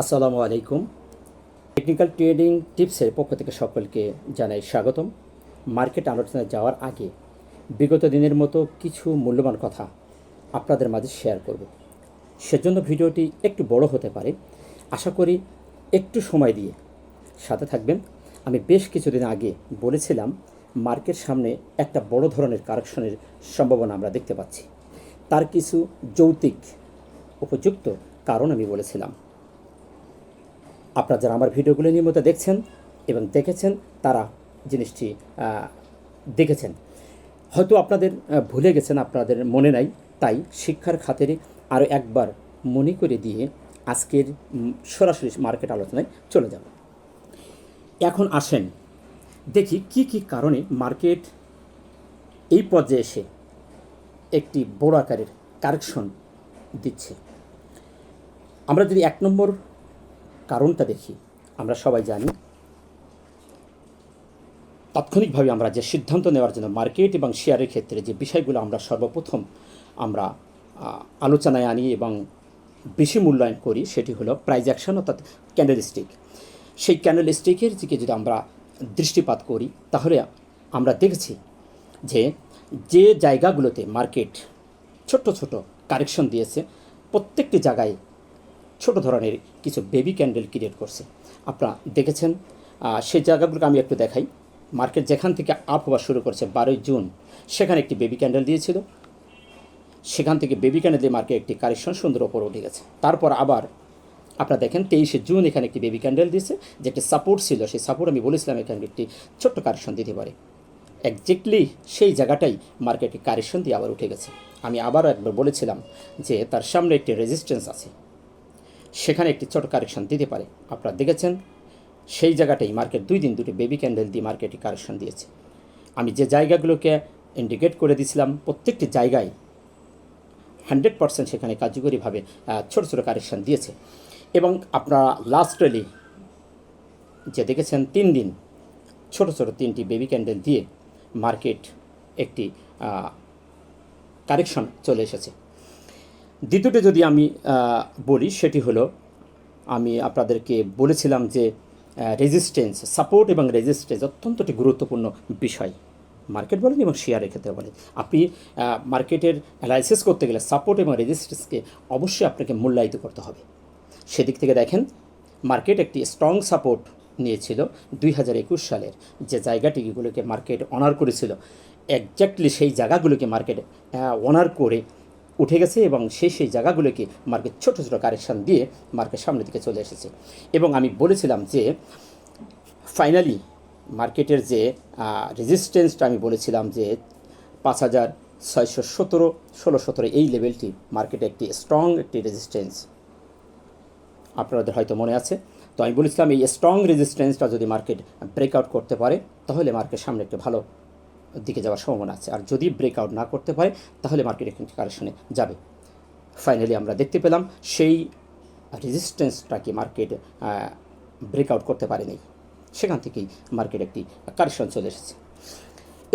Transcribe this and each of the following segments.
আসসালামু আলাইকুম। Technical trading টিপসের পক্ষ থেকে সকলকে জানাই স্বাগতম। মার্কেট আলোচনায় যাওয়ার আগে বিগত দিনের মতো কিছু মূল্যবান কথা আপনাদের মাঝে শেয়ার করব। সেজন্য ভিডিওটি একটু বড় হতে পারে, আশা করি একটু সময় দিয়ে সাথে থাকবেন। আমি বেশ কিছুদিন আগে বলেছিলাম মার্কেট সামনে একটা বড় ধরনের কারেকশনের সম্ভাবনা আমরা দেখতে পাচ্ছি। তার কিছু যৌক্তিক উপযুক্ত কারণ আমি বলেছিলাম। আপনারা যারা আমার ভিডিওগুলো নিয়মিত দেখছেন এবং দেখেছেন তারা জিনিসটি দেখেছেন। হয়তো আপনাদের ভুলে গেছেন, আপনাদের মনে নাই, তাই শিক্ষার খাতিরে আরও একবার মনে করে দিয়ে আজকের সরাসরি মার্কেট আলোচনায় চলে যাব। এখন আসেন দেখি কি কি কারণে মার্কেট এই পর্যায়ে এসে একটি বড় আকারের কারেকশন দিচ্ছে। আমরা যদি এক নম্বর কারণটা দেখি, আমরা সবাই জানি তাৎক্ষণিকভাবে আমরা যে সিদ্ধান্ত নেওয়ার জন্য মার্কেট এবং শেয়ারের ক্ষেত্রে যে বিষয়গুলো আমরা সর্বপ্রথম আমরা আলোচনায় আনি এবং বেশি মূল্যায়ন করি সেটি হলো প্রাইস অ্যাকশন, অর্থাৎ ক্যান্ডেলস্টিক। সেই ক্যান্ডেলস্টিকের দিকে যদি আমরা দৃষ্টিপাত করি তাহলে আমরা দেখেছি যে যে জায়গাগুলোতে মার্কেট ছোট ছোট কারেকশন দিয়েছে প্রত্যেকটি জায়গায় ছোট ধরনের কিছু বেবি ক্যান্ডেল ক্রিয়েট করছে। আপনারা দেখেছেন। সেই জায়গাগুলোকে আমি একটু দেখাই। মার্কেট যেখান থেকে আপ হওয়া শুরু করছে 12ই জুন, সেখানে একটি বেবি ক্যান্ডেল দিয়েছিল। সেখান থেকে বেবি ক্যান্ডেল দিয়ে মার্কেট একটি কারেকশন সুন্দর ওপরে উঠে গেছে। তারপর আবার আপনারা দেখেন 23শে জুন এখানে একটি বেবি ক্যান্ডেল দিয়েছে, যে একটি সাপোর্ট ছিল। সেই সাপোর্ট আমি বলেছিলাম এখানে একটি ছোট্ট কারেকশন দিতে পারে। একজ্যাক্টলি সেই জায়গাটাই মার্কেটে কারেকশন দিয়ে আবার উঠে গেছে। আমি আবারও একবার বলেছিলাম যে তার সামনে একটি রেজিস্ট্যান্স আছে, সেখানে একটি ছোট কারেকশন দিতে পারে। আপনারা দেখেছেন সেই জায়গাটাই মার্কেট 2 দিন দুটি বেবি ক্যান্ডেল দিয়ে মার্কেটে কারেকশন দিয়েছে। আমি যে জায়গাগুলোকে ইন্ডিকেট করে দিয়েছিলাম প্রত্যেকটি জায়গায় 100% সেখানে কার্যকরীভাবে ছোটো ছোটো কারেকশন দিয়েছে। এবং আপনারা লাস্টলি যে দেখেছেন 3 দিন ছোট ছোট 3টি বেবি ক্যান্ডেল দিয়ে মার্কেট একটি কারেকশন চলে এসেছে। দ্বিতীয়টি যদি আমি বলি সেটি হলো, আমি আপনাদেরকে বলেছিলাম যে রেজিস্ট্যান্স, সাপোর্ট এবং রেজিস্ট্যান্স অত্যন্ত একটি গুরুত্বপূর্ণ বিষয়। মার্কেট বলেন এবং শেয়ারের ক্ষেত্রে বলেন, আপনি মার্কেটের অ্যানালাইসিস করতে গেলে সাপোর্ট এবং রেজিস্ট্যান্সকে অবশ্যই আপনাকে মূল্যায়িত করতে হবে। সেদিক থেকে দেখেন মার্কেট একটি স্ট্রং সাপোর্ট নিয়েছিল 2021 সালের, যে জায়গাটিগুলোকে মার্কেট অনার করেছিল। একজ্যাক্টলি সেই জায়গাগুলোকে মার্কেট অনার করে উঠে গেছে এবং সেই জায়গাগুলোকে মার্কেট ছোটো ছোটো কারেকশান দিয়ে মার্কেট সামনের দিকে চলে এসেছে। এবং আমি বলেছিলাম যে ফাইনালি মার্কেটের যে রেজিস্ট্যান্সটা আমি বলেছিলাম যে 5617, 1617 এই লেভেলটি মার্কেটে একটি স্ট্রং একটি রেজিস্ট্যান্স, আপনাদের হয়তো মনে আছে। তো আমি বলেছিলাম এই স্ট্রং রেজিস্ট্যান্সটা যদি মার্কেট ব্রেকআউট করতে পারে তাহলে মার্কেট সামনে একটি ভালো দিকে যাওয়ার সম্ভাবনা আছে, আর যদি ব্রেকআউট না করতে পারে তাহলে মার্কেট একটি কারেকশনে যাবে। ফাইনালি আমরা দেখতে পেলাম সেই রেজিস্ট্যান্সটাকে মার্কেট ব্রেকআউট করতে পারেনি, সেখান থেকেই মার্কেট একটি কারেকশন চলে এসেছে।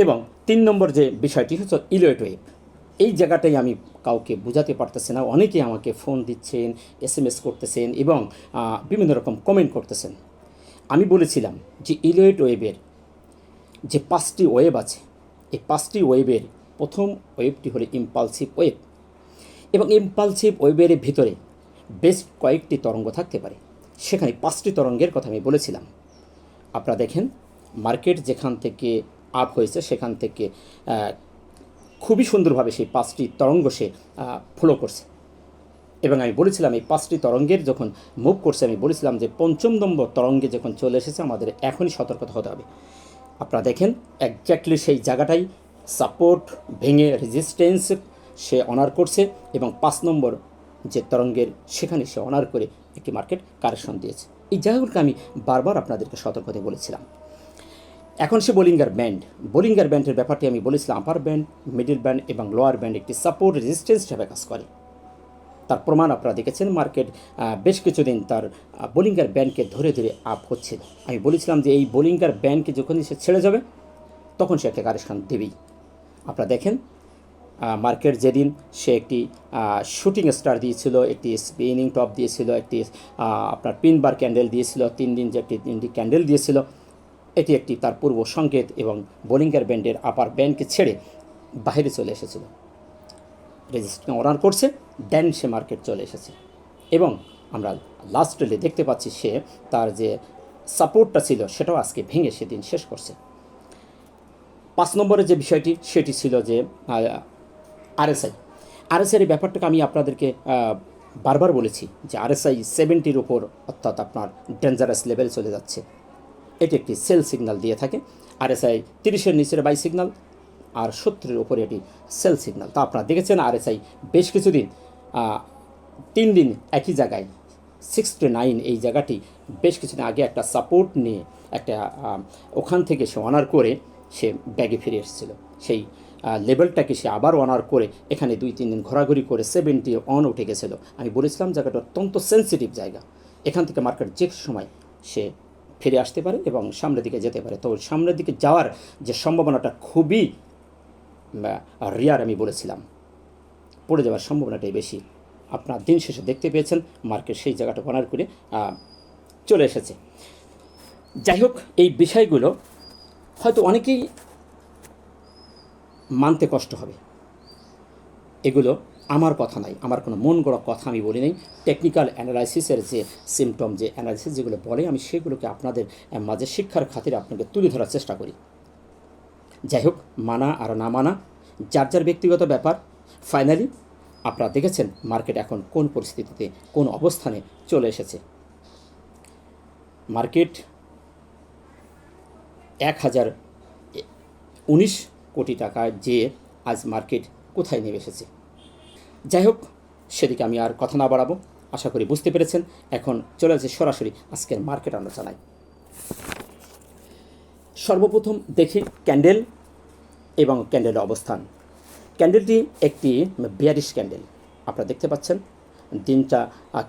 এবং 3 নম্বর যে বিষয়টি হচ্ছে ইলিয়ট ওয়েভ। এই জায়গাটাই আমি কাউকে বোঝাতে পারতেছি না। অনেকেই আমাকে ফোন দিচ্ছেন, SMS করতেছেন এবং বিভিন্ন রকম কমেন্ট করতেছেন। আমি বলেছিলাম যে ইলিয়ট ওয়েভের যে 5টি ওয়েভ আছে, এই 5টি ওয়েভের প্রথম ওয়েভটি হলো ইম্পালসিভ ওয়েভ, এবং ইম্পালসিভ ওয়েভের ভিতরে বেশ কয়েকটি তরঙ্গ থাকতে পারে। সেখানে 5টি তরঙ্গের কথা আমি বলেছিলাম। আপনারা দেখেন মার্কেট যেখান থেকে আপ হয়েছে সেখান থেকে খুবই সুন্দরভাবে সেই 5টি তরঙ্গ সে ফলো করছে। এবং আমি বলেছিলাম এই 5টি তরঙ্গের যখন মুভ করছে, আমি বলেছিলাম যে 5ম নম্বর তরঙ্গে যখন চলে এসেছে আমাদের এখনই সতর্কতা হতে হবে। আপনারা দেখেন একজ্যাক্টলি সেই জায়গাটাই সাপোর্ট ভেঙে রেজিস্ট্যান্স সে অনার করছে এবং 5 নম্বর যে তরঙ্গের সেখানে সে অনার করে একটি মার্কেট কারেকশন দিয়েছে। এই জায়গাগুলোকে আমি বারবার আপনাদেরকে সতর্ক করে বলেছিলাম। এখন সে বোলিঙ্গার ব্যান্ডের ব্যাপারটি আমি বলেছিলাম আপার ব্যান্ড, মিডল ব্যান্ড এবং লোয়ার ব্যান্ড একটি সাপোর্ট রেজিস্ট্যান্স হিসাবে কাজ করে। তার প্রমাণ আপনারা দেখেছেন, মার্কেট বেশ কিছুদিন তার বোলিঙ্গার ব্যান্ডকে ধরে ধরে আপ হচ্ছিল। আমি বলেছিলাম যে এই বোলিঙ্গার ব্যান্ডকে যখনই সে ছেড়ে যাবে তখন সে একটা কারেকশন দেবেই। আপনারা দেখেন মার্কেট যেদিন সে একটি শুটিং স্টার দিয়েছিল, একটি স্পিনিং টপ দিয়েছিল, একটি আপনার পিন বার ক্যান্ডেল দিয়েছিল, 3 দিন যে একটি 3টি ক্যান্ডেল দিয়েছিল, এটি একটি তার পূর্ব সংকেত এবং বোলিঙ্গার ব্যান্ডের আপার ব্যান্ডকে ছেড়ে বাইরে চলে এসেছিল। রেজিস্ট্যান্স অনার করছে, দেন সে মার্কেট চলে এসেছে এবং আমরা লাস্ট রেলে দেখতে পাচ্ছি সে তার যে সাপোর্টটা ছিল সেটাও আজকে ভেঙে সেদিন শেষ করছে। 5 নম্বরের যে বিষয়টি সেটি ছিল যে আরএসআই ব্যাপারটাকে আমি আপনাদেরকে বারবার বলেছি যে আরএসআই 70-র উপর অর্থাৎ আপনার ডেঞ্জারাস লেভেল চলে যাচ্ছে, এটি একটি সেল সিগন্যাল দিয়ে থাকে। আরএসআই 30-এর নিচের বাই সিগন্যাল আর 70-এর উপরে এটি সেল সিগন্যাল। তা আপনারা দেখেছেন আরএসআই বেশ কিছুদিন 3 দিন একই জায়গায় 69 এই জায়গাটি বেশ কিছুদিন আগে একটা সাপোর্ট নিয়ে একটা ওখান থেকে সে অনার করে সে ব্যাগে ফিরে এসেছিল। সেই লেভেলটাকে সে আবার অনার করে এখানে 2-3 দিন ঘোরাঘুরি করে 70 অন উঠে গেছিলো। আমি বলেছিলাম জায়গাটা অত্যন্ত সেন্সিটিভ জায়গা, এখান থেকে মার্কেট যে সময় সে ফিরে আসতে পারে এবং সামনের দিকে যেতে পারে। তো সামনের দিকে যাওয়ার যে সম্ভাবনাটা খুবই রিয়ার, আমি বলেছিলাম পড়ে যাওয়ার সম্ভাবনাটাই বেশি। আপনার দিন শেষে দেখতে পেয়েছেন মার্কেট সেই জায়গাটা অনার করে চলে এসেছে। যাই হোক, এই বিষয়গুলো হয়তো অনেকেই মানতে কষ্ট হবে, এগুলো আমার কথা নাই, আমার কোনো মন গড়া কথা আমি বলি নাই। টেকনিক্যাল অ্যানালাইসিসের যে সিমটম, যে অ্যানালাইসিস যেগুলো বলে, আমি সেগুলোকে আপনাদের মাঝে শিক্ষার খাতিরে আপনাকে তুলে ধরার চেষ্টা করি। যাই হোক, মানা আর না মানা যার যার ব্যক্তিগত ব্যাপার। ফাইনালি আপনারা দেখেছেন মার্কেট এখন কোন পরিস্থিতিতে, কোন অবস্থানে চলে এসেছে। মার্কেট 1019 কোটি টাকা যে আজ মার্কেট কোথায় নেমে এসেছে। যাই হোক, সেদিকে আমি আর কথা না বাড়াবো, আশা করি বুঝতে পেরেছেন। এখন চলে যাচ্ছে সরাসরি আজকের মার্কেট আলোচনায়। সর্বপ্রথম দেখি ক্যান্ডেল এবং ক্যান্ডেলের অবস্থান। ক্যান্ডেলটি একটি বেয়ারিশ ক্যান্ডেল, আপনারা দেখতে পাচ্ছেন দিনটা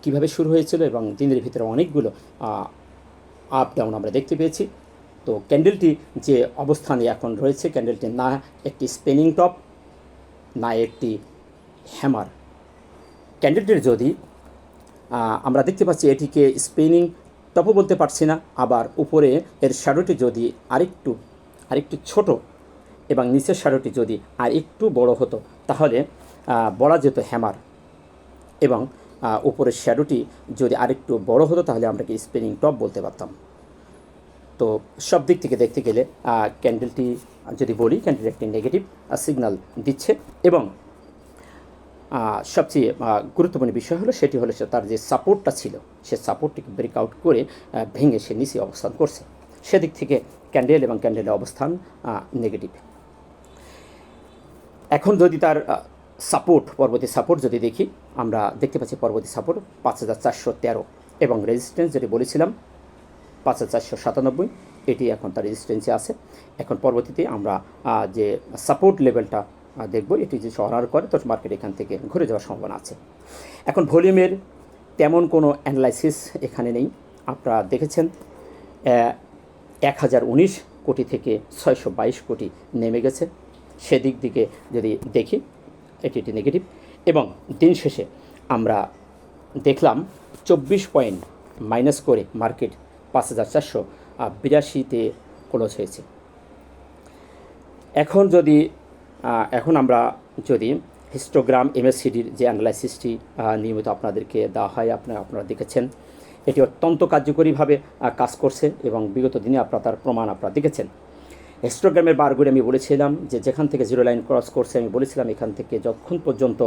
কিভাবে শুরু হয়েছিল এবং দিনের ভিতরে অনেকগুলো আপ ডাউন আমরা দেখতে পেয়েছি। তো ক্যান্ডেলটি যে অবস্থানে এখন রয়েছে, ক্যান্ডেলটি না একটি স্পিনিং টপ না একটি হ্যামার। ক্যান্ডেলটির যদি আমরা দেখতে পাচ্ছি এটিকে স্পিনিং টপও বলতে পারছি না, আবার উপরে এর শ্যাডোটি যদি আরেকটু ছোট এবং নিচের শ্যাডোটি যদি আর একটু বড় হতো তাহলে বলা যেত হ্যামার, এবং উপরের শ্যাডোটি যদি আরেকটু বড় হতো তাহলে আমরা কি স্পিনিং টপ বলতে পারতাম। তো সব দিক থেকে দেখতে গেলে ক্যান্ডেলটি যদি বলি, ক্যান্ডেল একটি নেগেটিভ সিগন্যাল দিচ্ছে এবং সবচেয়ে গুরুত্বপূর্ণ বিষয় হলো সেটি হলো তার যে সাপোর্টটা ছিল সে সাপোর্টটিকে ব্রেকআউট করে ভেঙে সে নিচে অবস্থান করছে। সেদিক থেকে ক্যান্ডেল এবং ক্যান্ডেলের অবস্থান নেগেটিভ। এখন যদি তার পরবর্তী সাপোর্ট যদি দেখি, আমরা দেখতে পাচ্ছি পরবর্তী সাপোর্ট 5413 এবং রেজিস্ট্যান্স যেটি বলেছিলাম 5497, এটি এখন তার রেজিস্ট্যান্সে আছে। এখন পরবর্তীতে আমরা যে সাপোর্ট লেভেলটা দেখব, এটি যে অনার করে তো মার্কেট এখান থেকে ঘুরে যাওয়ার সম্ভাবনা আছে। এখন ভলিউমের তেমন কোনো অ্যানালাইসিস এখানে নেই। আপনারা দেখেছেন 1019 কোটি থেকে 622 কোটি নেমে গেছে। সেদিক দিকে যদি দেখি এটি নেগেটিভ এবং দিন শেষে আমরা দেখলাম 24 পয়েন্ট মাইনাস করে মার্কেট 5482-তে ক্লোজ হয়েছে। এখন আমরা যদি হিস্টোগ্রাম MACD-র যে অ্যানালাইসিসটি নিয়মিত আপনাদেরকে দেওয়া হয়, আপনারা দেখেছেন এটি অত্যন্ত কার্যকরীভাবে কাজ করছে এবং বিগত দিনে আপনারা তার প্রমাণ আপনারা দেখেছেন। হিস্টোগ্রামের বারগুলি আমি বলেছিলাম যে যেখান থেকে জিরো লাইন ক্রস করছে, আমি বলেছিলাম এখান থেকে যতক্ষণ পর্যন্ত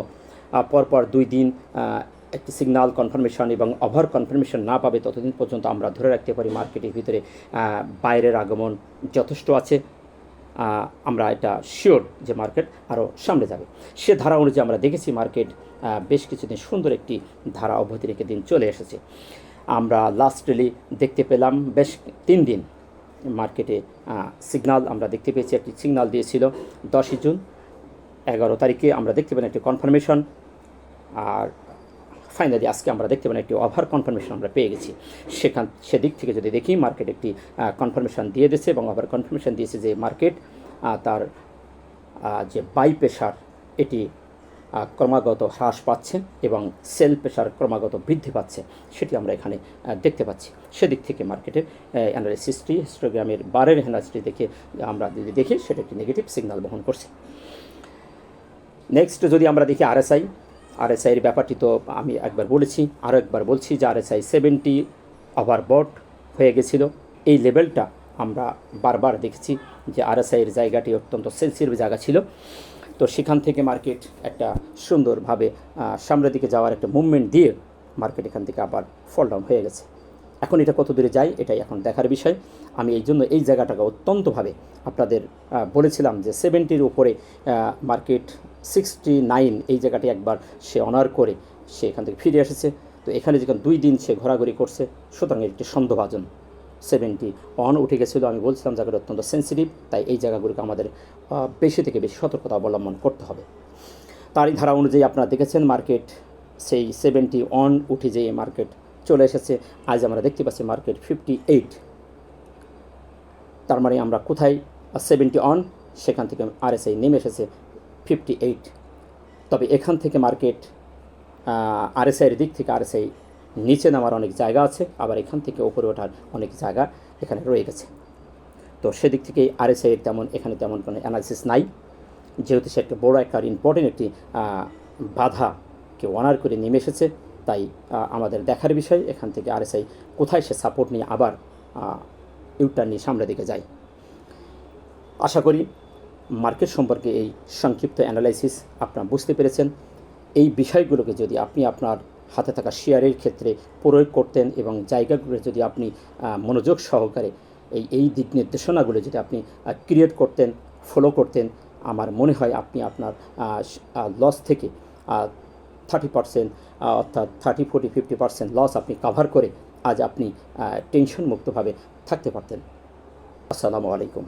পরপর 2 দিন একটি সিগন্যাল কনফার্মেশন এবং ওভার কনফার্মেশন না পাবে ততদিন পর্যন্ত আমরা ধরে রাখতে পারি মার্কেটের ভিতরে বাইরের আগমন যথেষ্ট আছে। আমরা এটা শিওর যে মার্কেট আরও সামনে যাবে। সে ধারা অনুযায়ী আমরা দেখেছি মার্কেট বেশ কিছুদিন সুন্দর একটি ধারা অব্যাহতি রেখে দিন চলে এসেছে। আমরা লাস্টলি দেখতে পেলাম বেশ 3 দিন মার্কেটে সিগন্যাল আমরা দেখতে পেয়েছি। একটি সিগন্যাল দিয়েছিল 10 জুন, 11 তারিখে আমরা দেখতে পেলাম একটি কনফার্মেশন, আর ফাইনালি আজকে আমরা দেখতে পেলাম একটি ওভার কনফার্মেশন আমরা পেয়ে গেছি। সেদিক থেকে যদি দেখি মার্কেট একটি কনফার্মেশন দিয়ে দিয়েছে এবং ওভার কনফার্মেশন দিয়েছে যে মার্কেট তার যে বাই প্রেশার এটি ক্রমাগত হ্রাস পাচ্ছে এবং সেল প্রেশার ক্রমাগত বৃদ্ধি পাচ্ছে, সেটি আমরা এখানে দেখতে পাচ্ছি। সেদিক থেকে মার্কেটের অ্যানালাইসিসটি হিস্টোগ্রামের বারের অ্যানালাইসিসটি দেখে আমরা যদি দেখি সেটা একটি নেগেটিভ সিগন্যাল বহন করছে। নেক্সট যদি আমরা দেখি আরএসআইয়ের ব্যাপারটি তো আমি একবার বলেছি, আরও একবার বলছি যে আরএসআই 70 ওভারবট হয়ে গেছিলো। এই লেভেলটা আমরা বারবার দেখেছি যে আরএসআইয়ের জায়গাটি অত্যন্ত সেন্সিটিভ জায়গা ছিল। তো সেখান থেকে মার্কেট একটা সুন্দরভাবে সামনের দিকে যাওয়ার একটা মুভমেন্ট দিয়ে মার্কেট এখান থেকে আবার ফল ডাউন হয়ে গেছে। এখন এটা কত দূরে যায় এটাই এখন দেখার বিষয়। আমি এই জন্য এই জায়গাটাকে অত্যন্তভাবে আপনাদের বলেছিলাম যে 70-র উপরে মার্কেট 69 এই জায়গাটি একবার সে অনার করে সে এখান থেকে ফিরে এসেছে। তো এখানে যখন 2 দিন সে ঘোরাঘুরি করছে, সুতরাং একটি সন্দেহভাজন 71 উঠে গেছিলো। আমি বলছিলাম জায়গাটা অত্যন্ত সেন্সিটিভ, তাই এই জায়গাগুলোকে আমাদের বেশি থেকে বেশি সতর্কতা অবলম্বন করতে হবে। তারই ধারা অনুযায়ী আপনারা দেখেছেন মার্কেট সেই 71 উঠে যেয়ে মার্কেট চলে এসেছে। আজ আমরা দেখতে পাচ্ছি মার্কেট 58। তার মানে আমরা কোথায় 71, সেখান থেকে আরএসআই নেমে এসেছে 58। তবে এখান থেকে মার্কেট আরএসআইয়ের দিক থেকে আরএসআই নিচে নামার অনেক জায়গা আছে, আবার এখান থেকে উপরে ওঠার অনেক জায়গা এখানে রয়ে গেছে। তো সেদিক থেকে আরএসআইয়ের এখানে তেমন কোনো অ্যানালিসিস নাই, যেহেতু সে একটা বড় একটা ইম্পর্টেন্ট একটি বাধাকে অনার করে নেমে এসেছে। তাই আমাদের দেখার বিষয় এখান থেকে আরএসআই কোথায় সে সাপোর্ট নিয়ে আবার ইউটার্ন নিয়ে সামনের দিকে যায়। আশা করি মার্কেট সম্পর্কে এই সংক্ষিপ্ত অ্যানালাইসিস আপনারা বুঝতে পেরেছেন। এই বিষয়গুলোকে যদি আপনি আপনার হাতে থাকা শেয়ারের ক্ষেত্রে প্রয়োগ করতেন এবং জায়গাগুলো যদি আপনি মনোযোগ সহকারে এই দিক নির্দেশনাগুলো যদি আপনি ক্রিয়েট করতেন, ফলো করতেন, আমার মনে হয় আপনি আপনার লস থেকে 30% অর্থাৎ 30, 40, 50% লস আপনি কাভার করে আজ আপনি টেনশন মুক্তভাবে থাকতে পারতেন। আসসালামু আলাইকুম।